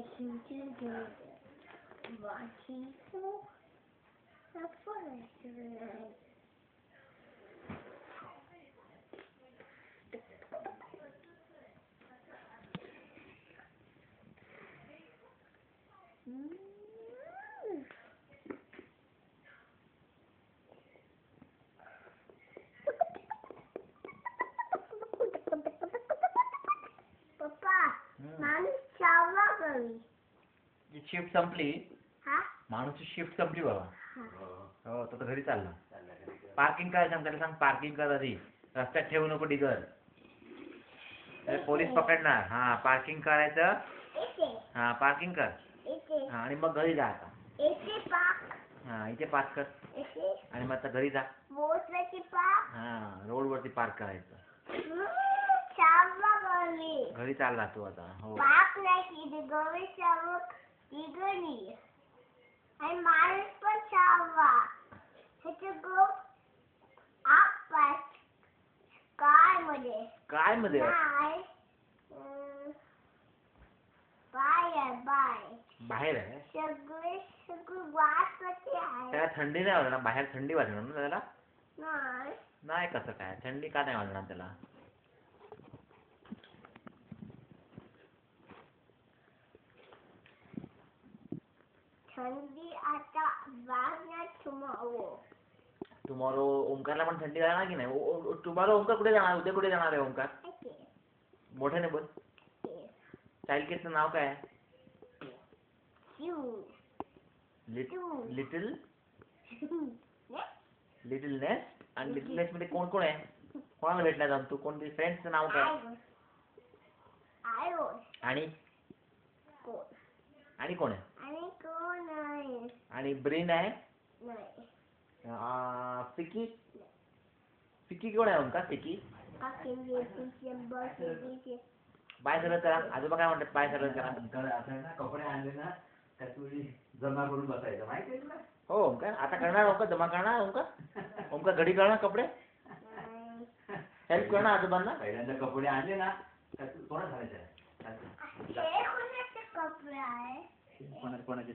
making together. Watching for the forest. Shift संपली. हा? माणूसची shift संपली बाबा. हा. हो तो घरी चालला. पार्किंग करायचं त्याला सांग. पार्किंग कर आधी. रस्त्यात ठेवू नको डिगर. पोलीस पकडणार. हा पार्किंग करायचं. हा पार्किंग कर. हा आणि मग घरी जा आता. हा इथे पार्क कर. आणि मग आता घरी जा. हा रोड वरती पार्क करायचं. घरी चालला तू आता. हो आणि माणूस पण चालला. काय मध्ये बाहेर आहे. त्याला थंडी नाही वाजणार. बाहेर थंडी वाजणार ना त्याला. नाही कसं काय थंडी का नाही वाजणार त्याला. थंडी आता वाजणार टुमॉरो. ओंकारला पण थंडी जाणार की नाही. टुमॉरो ओंकार कुठे जाणार. उद्या कुठे जाणार आहे ओंकार. मोठ्याने बोल. चाइल्ड केअरचं नाव काय आहे. Little little nest. आणि लिटिल नेस्ट मध्ये कोण कोण आहे. कोणाला भेटला जाऊन तू. कोणती फ्रेंडचं नाव काय. आणि आणि कोण आहे. आणि ब्रेन आहे. फिकी. फिकी कोण आहे ओंकार. फिकी. पाय सरळ करा. आजोबा काय म्हणतात. पाय सरळ करा. कपडे आणले ना जमा करून बसायचं माहिती तुला. हो ओंकार आता करणार. ओंकार जमा करणार. ओंकार घडी करणार कपडे. हेल्प करणार आजोबांना. पहिल्यांदा कपडे आणले ना कोणा घालायचं. कपडे आहे कोणाचे